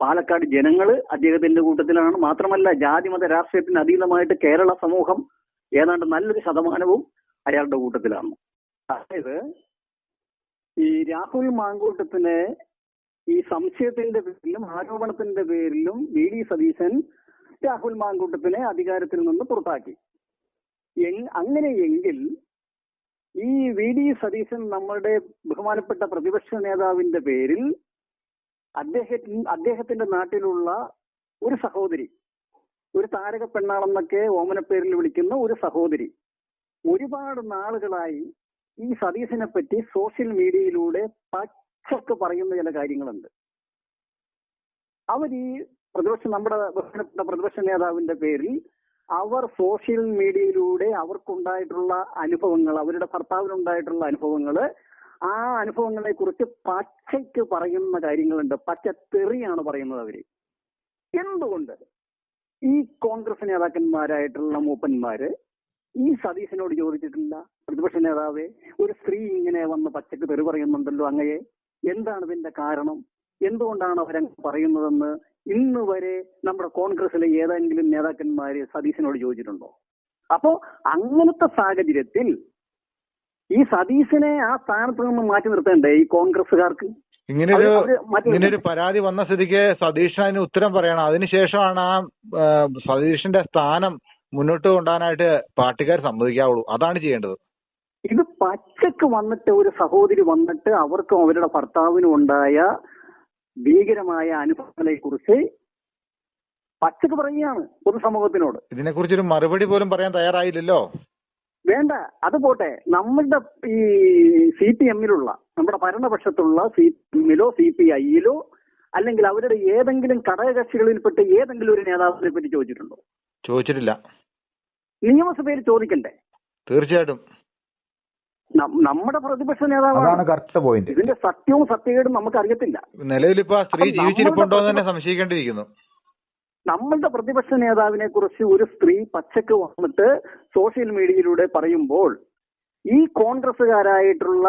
പാലക്കാട് ജനങ്ങള് അദ്ദേഹത്തിന്റെ കൂട്ടത്തിലാണ്. മാത്രമല്ല, ജാതിമത രാഷ്ട്രീയത്തിന് അതീതമായിട്ട് കേരള സമൂഹം ഏതാണ്ട് നല്ലൊരു ശതമാനവും അയാളുടെ കൂട്ടത്തിലാണ്. അതായത് ഈ രാഹുൽ മാങ്കൂട്ടത്തിന് ഈ സംശയത്തിന്റെ പേരിലും ആരോപണത്തിന്റെ പേരിലും വി.ഡി. സതീശൻ രാഹുൽ മാങ്കൂട്ടത്തിനെ അധികാരത്തിൽ നിന്ന് പുറത്താക്കി. അങ്ങനെയെങ്കിൽ ഈ വി.ഡി. സതീശൻ നമ്മുടെ ബഹുമാനപ്പെട്ട പ്രതിപക്ഷ നേതാവിന്റെ പേരിൽ അദ്ദേഹത്തിന്റെ നാട്ടിലുള്ള ഒരു സഹോദരി, ഒരു താരക പെണ്ണാളെന്നൊക്കെ ഓമനപ്പേരിൽ വിളിക്കുന്ന ഒരു സഹോദരി, ഒരുപാട് നാളുകളായി ഈ സതീശനെ പറ്റി സോഷ്യൽ മീഡിയയിലൂടെ പച്ചക്ക് പറയുന്ന ചില കാര്യങ്ങളുണ്ട്. അവർ ഈ നമ്മുടെ ബഹുമാനപ്പെട്ട പ്രതിപക്ഷ നേതാവിന്റെ പേരിൽ അവർ സോഷ്യൽ മീഡിയയിലൂടെ അവർക്കുണ്ടായിട്ടുള്ള അനുഭവങ്ങൾ, അവരുടെ ഭർത്താവിനുണ്ടായിട്ടുള്ള അനുഭവങ്ങൾ, ആ അനുഭവങ്ങളെ കുറിച്ച് പച്ചയ്ക്ക് പറയുന്ന കാര്യങ്ങളുണ്ട്. പച്ചത്തെറിയാണ് പറയുന്നത് അവര്. എന്തുകൊണ്ട് ഈ കോൺഗ്രസ് നേതാക്കന്മാരായിട്ടുള്ള മൂപ്പന്മാര് ഈ സതീശനോട് ചോദിച്ചിട്ടില്ല? പ്രതിപക്ഷ നേതാവേ, ഒരു സ്ത്രീ ഇങ്ങനെ വന്ന് പച്ചക്ക് തെറി പറയുന്നുണ്ടല്ലോ, അങ്ങയെ എന്താണ് ഇതിന്റെ കാരണം, എന്തുകൊണ്ടാണ് അവരങ്ങ് പറയുന്നതെന്ന് ഇന്ന് വരെ നമ്മുടെ കോൺഗ്രസിലെ ഏതെങ്കിലും നേതാക്കന്മാര് സതീശനോട് ചോദിച്ചിട്ടുണ്ടോ? അപ്പോ അങ്ങനത്തെ സാഹചര്യത്തിൽ ഈ സതീശനെ ആ സ്ഥാനത്ത് നിന്ന് മാറ്റി നിർത്തേണ്ടേ ഈ കോൺഗ്രസുകാർക്ക്? ഇങ്ങനൊരു പരാതി വന്ന സ്ഥിതിക്ക് സതീശൻ അതിന് ഉത്തരം പറയണം. അതിനുശേഷമാണ് ആ സതീശന്റെ സ്ഥാനം മുന്നോട്ട് കൊണ്ടുപോകാനായിട്ട് പാർട്ടിക്കാർ സമ്മതിക്കാവുള്ളൂ. അതാണ് ചെയ്യേണ്ടത്. ഇത് പച്ചക്ക് വന്നിട്ട് ഒരു സഹോദരി വന്നിട്ട് അവർക്കും അവരുടെ ഭർത്താവിനും ഉണ്ടായ ഭീകരമായ അനുഭവങ്ങളെ കുറിച്ച് പച്ചക്ക് പറയുകയാണ് പൊതുസമൂഹത്തിനോട്. ഇതിനെക്കുറിച്ചൊരു മറുപടി പോലും പറയാൻ തയ്യാറായില്ലല്ലോ. വേണ്ട, അത് പോട്ടെ. നമ്മുടെ ഈ CPM-ലുള്ള നമ്മുടെ ഭരണപക്ഷത്തുള്ള CPM-ലോ CPI-യിലോ അല്ലെങ്കിൽ അവരുടെ ഏതെങ്കിലും ഘടകകക്ഷികളിൽപ്പെട്ട് ഏതെങ്കിലും ഒരു നേതാവിനെ പറ്റി ചോദിച്ചിട്ടുണ്ടോ? ചോദിച്ചിട്ടില്ല. നിയമസഭയിൽ ചോദിക്കണ്ടേ? തീർച്ചയായിട്ടും. നമ്മുടെ പ്രതിപക്ഷ നേതാവാണ്. ഇതിന്റെ സത്യവും സത്യകേടും നമുക്ക് അറിയത്തില്ല. നിലവിലിപ്പോ സ്ത്രീ ജീവിച്ചിരിപ്പുണ്ടോ എന്ന് തന്നെ സംശയിക്കേണ്ടിയിരിക്കുന്നു. നമ്മളുടെ പ്രതിപക്ഷ നേതാവിനെ കുറിച്ച് ഒരു സ്ത്രീ പച്ചക്ക് വന്നിട്ട് സോഷ്യൽ മീഡിയയിലൂടെ പറയുമ്പോൾ ഈ കോൺഗ്രസുകാരായിട്ടുള്ള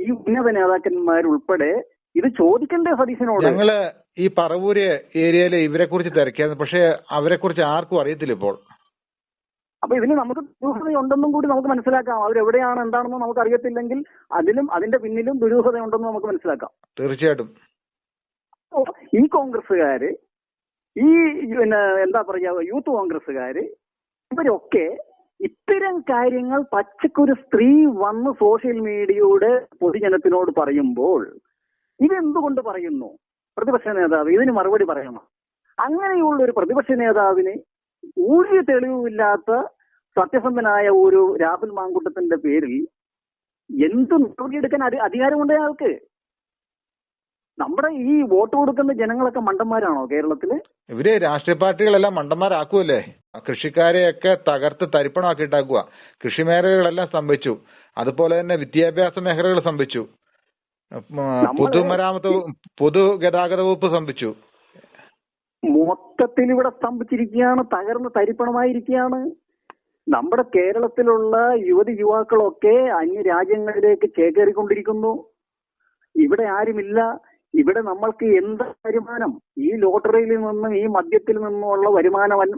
ഈ ഉന്നത നേതാക്കന്മാരുൾപ്പെടെ ഇത് ചോദിക്കണ്ടേ സതീശനോട്? ഞങ്ങള് ഈ പറവൂര് ഏരിയയില് ഇവരെ കുറിച്ച് തിരക്കിയായിരുന്നു, പക്ഷെ അവരെ കുറിച്ച് ആർക്കും അറിയത്തില്ല ഇപ്പോൾ. അപ്പൊ ഇതിന് നമുക്ക് ദുരൂഹതയുണ്ടെന്നും കൂടി നമുക്ക് മനസ്സിലാക്കാം. അവരെവിടെയാണ് എന്താണെന്ന് നമുക്ക് അറിയത്തില്ലെങ്കിൽ അതിന്റെ പിന്നിലും ദുരൂഹതയുണ്ടെന്ന് നമുക്ക് മനസ്സിലാക്കാം. തീർച്ചയായിട്ടും. ഈ കോൺഗ്രസുകാര്, ഈ എന്താ പറയാ, യൂത്ത് കോൺഗ്രസുകാര്, ഇവരൊക്കെ ഇത്തരം കാര്യങ്ങൾ പച്ചക്കൊരു സ്ത്രീ വന്ന് സോഷ്യൽ മീഡിയയുടെ പൊതുജനത്തിനോട് പറയുമ്പോൾ ഇതെന്തുകൊണ്ട് പറയുന്നു? പ്രതിപക്ഷ നേതാവ് ഇതിന് മറുപടി പറയണം. അങ്ങനെയുള്ള ഒരു പ്രതിപക്ഷ നേതാവിന് ഒരു തെളിവുമില്ലാത്ത സത്യസന്ധനായ ഒരു രാഹുൽ മാങ്കൂട്ടത്തിന്റെ പേരിൽ എന്ത് നടപടിയെടുക്കാൻ അധികാരമുണ്ട് അയാൾക്ക്? നമ്മുടെ ഈ വോട്ട് കൊടുക്കുന്ന ജനങ്ങളൊക്കെ മണ്ടന്മാരാണോ കേരളത്തില്? ഇവര് രാഷ്ട്രീയ പാർട്ടികളെല്ലാം മണ്ടന്മാരാക്കുമല്ലേ? കൃഷിക്കാരെയൊക്കെ തകർത്ത് തരിപ്പണമാക്കിയിട്ടാക്കുക. കൃഷി മേഖലകളെല്ലാം സ്തംഭിച്ചു. അതുപോലെ തന്നെ വിദ്യാഭ്യാസ മേഖലകൾ സ്തംഭിച്ചു. പൊതുഗതാഗത വകുപ്പ് സ്തംഭിച്ചു. മൊത്തത്തിൽ ഇവിടെ സ്തംഭിച്ചിരിക്കുകയാണ്, തകർന്ന് തരിപ്പണമായിരിക്കുകയാണ്. നമ്മുടെ കേരളത്തിലുള്ള യുവതി യുവാക്കളൊക്കെ അന്യ രാജ്യങ്ങളിലേക്ക് ചേക്കേറിക്കൊണ്ടിരിക്കുന്നു. ഇവിടെ ആരുമില്ല. ഇവിടെ നമ്മൾക്ക് എന്ത് വരുമാനം? ഈ ലോട്ടറിയിൽ നിന്നും ഈ മദ്യത്തിൽ നിന്നുമുള്ള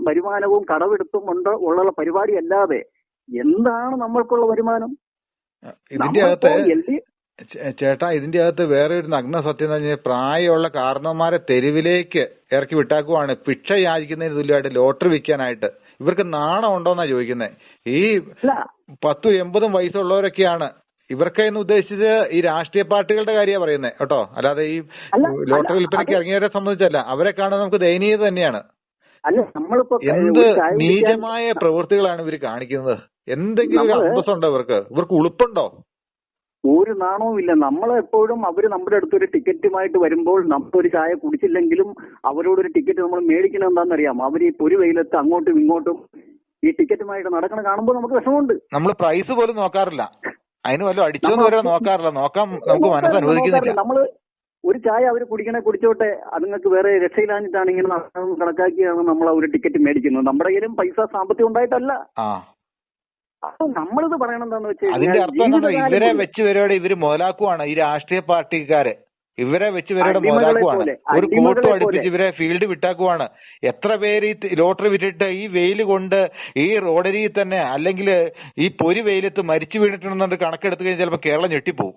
വരുമാനവും കടമെടുത്തും ഉള്ള പരിപാടി അല്ലാതെ എന്താണ് നമ്മൾക്കുള്ള വരുമാനം? ചേട്ടാ, ഇതിന്റെ അകത്ത് വേറെ ഒരു നഗ്ന സത്യം എന്ന് പറഞ്ഞാൽ പ്രായമുള്ള കാരണവന്മാരെ തെരുവിലേക്ക് ഇറക്കി വിട്ടാക്കുവാണ് ഭിക്ഷ യാചിക്കുന്നതിന് തുല്യമായിട്ട് ലോട്ടറി വിൽക്കാനായിട്ട്. ഇവർക്ക് നാണം ഉണ്ടോന്നാ ചോദിക്കുന്നത്. ഈ 10-80 വയസ്സുള്ളവരൊക്കെയാണ്. ഇവർക്ക് എന്ന് ഉദ്ദേശിച്ചത് ഈ രാഷ്ട്രീയ പാർട്ടികളുടെ കാര്യമാണ് പറയുന്നത് കേട്ടോ, അല്ലാതെ ഈ ലോട്ടറി വിൽപ്പനയ്ക്ക് ഇറങ്ങിയവരെ സംബന്ധിച്ചല്ല. അവരെ കാണുന്നത് നമുക്ക് ദയനീയത തന്നെയാണ്. എന്ത് നീചമായ പ്രവൃത്തികളാണ് ഇവർ കാണിക്കുന്നത്? എന്തെങ്കിലും ഒരു അന്തസ്സുണ്ടോ ഇവർക്ക്? ഇവർക്ക് ഉളുപ്പുണ്ടോ? ഒരു നാണവും ഇല്ല. നമ്മളെപ്പോഴും അവര് നമ്മുടെ അടുത്തൊരു ടിക്കറ്റുമായിട്ട് വരുമ്പോൾ നമ്മളൊരു ചായ കുടിച്ചില്ലെങ്കിലും അവരോടൊരു ടിക്കറ്റ് നമ്മൾ മേടിക്കണം എന്താണെന്നറിയാം. അവർ ഈ പൊരു വെയിലത്ത് അങ്ങോട്ടും ഇങ്ങോട്ടും ഈ ടിക്കറ്റുമായിട്ട് നടക്കണ കാണുമ്പോൾ നമുക്ക് വിഷമമുണ്ട്. നമ്മൾ പ്രൈസ് പോലും നോക്കാറില്ല. അതിന് വല്ലതും അടിച്ചോന്ന് വരെ നോക്കാറില്ല. നോക്കാൻ നമുക്ക് മനസ്സ് അനുവദിക്കുന്നില്ല. നമ്മള് ഒരു ചായ അവർ കുടിച്ചോട്ടെ, അതുങ്ങൾക്ക് വേറെ രക്ഷയില്ലാഞ്ഞിട്ടാണ് ഇങ്ങനെ കണക്കാക്കിയാണ് നമ്മൾ ഒരു ടിക്കറ്റ് മേടിക്കുന്നത്. നമ്മുടെ കയ്യിലും പൈസ സാമ്പത്തികം ഉണ്ടായിട്ടല്ല. അപ്പൊ നമ്മളിത് പറയണം എന്താന്ന് വെച്ചാൽ അതിന്റെ അർത്ഥം ഇവരെ വെച്ച് വരോടെ ഇവര് മുതലാക്കുവാണ് ഈ രാഷ്ട്രീയ പാർട്ടിക്കാര്. ഇവരെ വെച്ച് വരോടെ മുതലാക്കുവാണ്. ഒരു കോട്ടും അടുപ്പിച്ച് ഇവരെ ഫീൽഡ് വിട്ടാക്കുവാണ്. എത്ര പേര് ഈ ലോട്ടറി വിറ്റിട്ട് ഈ വെയിൽ കൊണ്ട് ഈ റോഡരിയിൽ തന്നെ അല്ലെങ്കിൽ ഈ പൊരി വെയിലത്ത് മരിച്ചു വീണിട്ടുണ്ടെന്ന് കണക്കെടുത്തു കഴിഞ്ഞാൽ ചിലപ്പോൾ കേരളം ഞെട്ടിപ്പോവും.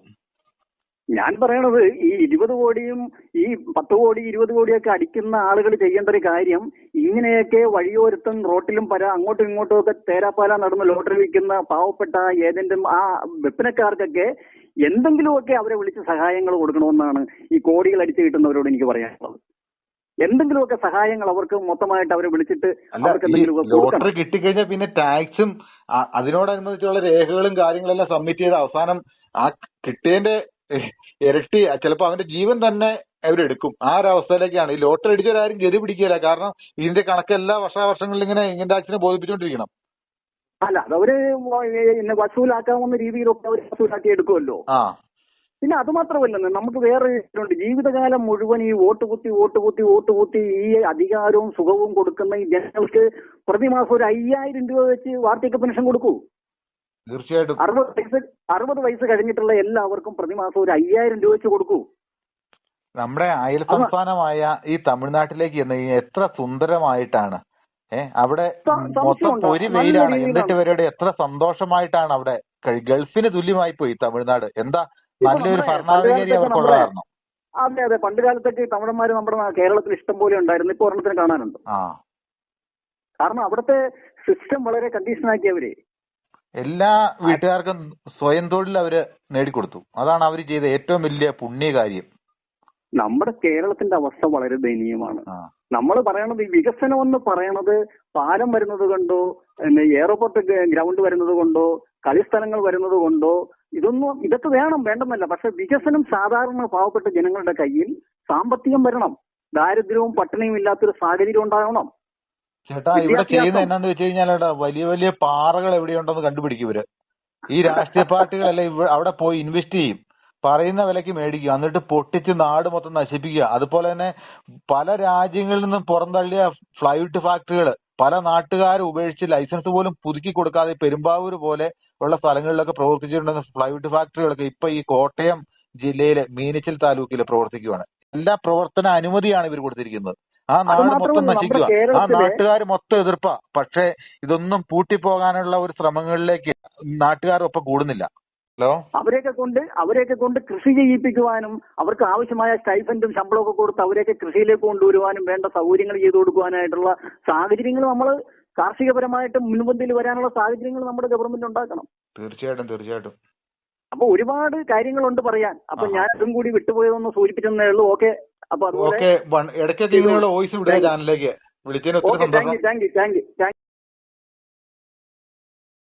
ഞാൻ പറയണത് ഈ 20 കോടിയും ഈ 10 കോടി 20 കോടിയൊക്കെ അടിക്കുന്ന ആളുകൾ ചെയ്യേണ്ട ഒരു കാര്യം, ഇങ്ങനെയൊക്കെ വഴിയോരത്തും റോട്ടിലും അങ്ങോട്ടും ഇങ്ങോട്ടും ഒക്കെ തേരാപ്പാല നടന്ന് ലോട്ടറി വിൽക്കുന്ന പാവപ്പെട്ട ഏജന്റും ആ വിൽപ്പനക്കാർക്കൊക്കെ എന്തെങ്കിലുമൊക്കെ അവരെ വിളിച്ച് സഹായങ്ങൾ കൊടുക്കണമെന്നാണ് ഈ കോടികൾ അടിച്ചു കിട്ടുന്നവരോട് എനിക്ക് പറയാനുള്ളത്. എന്തെങ്കിലുമൊക്കെ സഹായങ്ങൾ അവർക്ക് മൊത്തമായിട്ട് അവരെ വിളിച്ചിട്ട് ലോട്ടറി കിട്ടിക്കഴിഞ്ഞാൽ പിന്നെ ടാക്സും അതിനോടനുബന്ധിച്ചുള്ള രേഖകളും കാര്യങ്ങളെല്ലാം സബ്മിറ്റ് ചെയ്ത് അവസാനം ആ കിട്ടിയതിന്റെ ഇരട്ടി, ചിലപ്പോ അവന്റെ ജീവൻ തന്നെ അവരെടുക്കും. ആ ഒരു അവസ്ഥയിലേക്കാണ്. ഈ ലോട്ടറി അടിച്ചവരാരും ഗതി പിടിക്കില്ല. കാരണം ഇതിന്റെ കണക്ക് എല്ലാ വർഷാവർഷങ്ങളിൽ ഇങ്ങനെ ഇൻകം ടാക്സിനെ ബോധിപ്പിച്ചുകൊണ്ടിരിക്കണം. അല്ല, അതവര് വസൂലാക്കാവുന്ന രീതിയിലൊക്കെ അവർ വസൂലാക്കി എടുക്കുമല്ലോ. പിന്നെ അത് മാത്രമല്ലെന്ന് നമുക്ക് വേറെ ഉണ്ട്. ജീവിതകാലം മുഴുവൻ ഈ വോട്ട് കുത്തി ഈ അധികാരവും സുഖവും കൊടുക്കുന്ന ഈ ജനങ്ങൾക്ക് പ്രതിമാസം ഒരു 5000 രൂപ വെച്ച് വാർദ്ധക്യ പെൻഷൻ കൊടുക്കൂ. തീർച്ചയായിട്ടും 60 വയസ്സ് കഴിഞ്ഞിട്ടുള്ള എല്ലാവർക്കും പ്രതിമാസം ഒരു 5000 രൂപ വെച്ച് കൊടുക്കൂ. നമ്മുടെ അയൽ സംസ്ഥാനമായ ഈ തമിഴ്നാട്ടിലേക്ക് എത്ര സുന്ദരമായിട്ടാണ് അവിടെ മൊത്തം പൊരി വെയിലാണ്. എന്നിട്ട് ഇവരുടെ എത്ര സന്തോഷമായിട്ടാണ് അവിടെ. ഗൾഫിന് തുല്യമായി പോയി തമിഴ്നാട്. എന്താ നല്ലൊരു ഭരണാധികാരി അവർക്കുള്ള കാരണം. അതെ, പണ്ട് കാലത്തൊക്കെ തമിഴന്മാര് നമ്മുടെ കേരളത്തിൽ ഇഷ്ടം പോലെ ഉണ്ടായിരുന്നു. ഇപ്പൊ ഒരെണ്ണത്തിന് കാണാനുണ്ട്. കാരണം അവിടുത്തെ സിസ്റ്റം വളരെ കണ്ടീഷനാക്കിയവര് എല്ലാ വീട്ടുകാർക്കും സ്വയം തൊഴിൽ അവര് നേടിക്കൊടുത്തു. അതാണ് അവർ ചെയ്ത ഏറ്റവും വലിയ പുണ്യകാര്യം. നമ്മുടെ കേരളത്തിന്റെ അവസ്ഥ വളരെ ദയനീയമാണ്. നമ്മൾ പറയണത് ഈ വികസനം എന്ന് പറയണത് പാലം വരുന്നത് കൊണ്ടോ എയർപോർട്ട് ഗ്രൗണ്ട് വരുന്നത് കൊണ്ടോ കളിസ്ഥലങ്ങൾ വരുന്നത് കൊണ്ടോ ഇതൊക്കെ വേണ്ടെന്നല്ല. പക്ഷെ വികസനം സാധാരണ പാവപ്പെട്ട ജനങ്ങളുടെ കയ്യിൽ സാമ്പത്തികം വരണം. ദാരിദ്ര്യവും പട്ടിണിയും ഇല്ലാത്തൊരു സാഹചര്യം ഉണ്ടാകണം. ചേട്ടാ, ഇവിടെ ചെയ്യുന്നത് എന്നാന്ന് വെച്ച് കഴിഞ്ഞാൽ വലിയ വലിയ പാറകൾ എവിടെയുണ്ടെന്ന് കണ്ടുപിടിക്കും ഇവര്. ഈ രാഷ്ട്രീയ പാർട്ടികളെല്ലാം അവിടെ പോയി ഇൻവെസ്റ്റ് ചെയ്യും. പറയുന്ന വിലക്ക് മേടിക്കുക, എന്നിട്ട് പൊട്ടിച്ച് നാട് മൊത്തം നശിപ്പിക്കുക. അതുപോലെ തന്നെ പല രാജ്യങ്ങളിൽ നിന്നും പുറന്തള്ളിയ ഫ്ലൈവുഡ് ഫാക്ടറികൾ പല നാട്ടുകാരും ഉപേക്ഷിച്ച് ലൈസൻസ് പോലും പുതുക്കി കൊടുക്കാതെ പെരുമ്പാവൂർ പോലെ ഉള്ള സ്ഥലങ്ങളിലൊക്കെ പ്രവർത്തിച്ചിട്ടുണ്ടെന്ന ഫ്ലൈവുഡ് ഫാക്ടറികളൊക്കെ ഇപ്പൊ ഈ കോട്ടയം ജില്ലയിലെ മീനച്ചിൽ താലൂക്കിൽ പ്രവർത്തിക്കുകയാണ്. എല്ലാ പ്രവർത്തന അനുമതിയാണ് ഇവർ കൊടുത്തിരിക്കുന്നത്. ആ നാട് മൊത്തം നശിക്കുക. ആ നാട്ടുകാർ മൊത്തം എതിർപ്പാ. പക്ഷെ ഇതൊന്നും പൂട്ടിപ്പോകാനുള്ള ഒരു ശ്രമങ്ങളിലേക്ക് നാട്ടുകാരൊപ്പം കൂടുന്നില്ല. ഹലോ, അവരെയൊക്കെ കൊണ്ട് കൃഷി ചെയ്യിപ്പിക്കുവാനും അവർക്ക് ആവശ്യമായ സ്റ്റൈഫൻഡും ശമ്പളമൊക്കെ കൊടുത്ത് അവരെയൊക്കെ കൃഷിയിലേക്ക് കൊണ്ടുവരുവാനും വേണ്ട സൗകര്യങ്ങൾ ചെയ്തു കൊടുക്കുവാനായിട്ടുള്ള സാഹചര്യങ്ങൾ നമ്മൾ കാർഷികപരമായിട്ട് മുൻപന്തിയിൽ വരാനുള്ള സാഹചര്യങ്ങൾ നമ്മുടെ ഗവൺമെന്റ് ഉണ്ടാക്കണം. തീർച്ചയായിട്ടും. അപ്പൊ ഒരുപാട് കാര്യങ്ങളുണ്ട് പറയാൻ. അപ്പൊ ഞാൻ ഇതും കൂടി വിട്ടുപോയതൊന്ന് സൂചിപ്പിച്ചെന്നേ ഉള്ളൂ. ഓക്കെ. അപ്പൊ അതുപോലെ ഇടയ്ക്കൊക്കെ ഇങ്ങനെയുള്ള വോയിസ് വിടുക ചാനലിലേക്ക്. വിളിച്ചതിന് ഒത്തിരി സന്തോഷം. Thank you.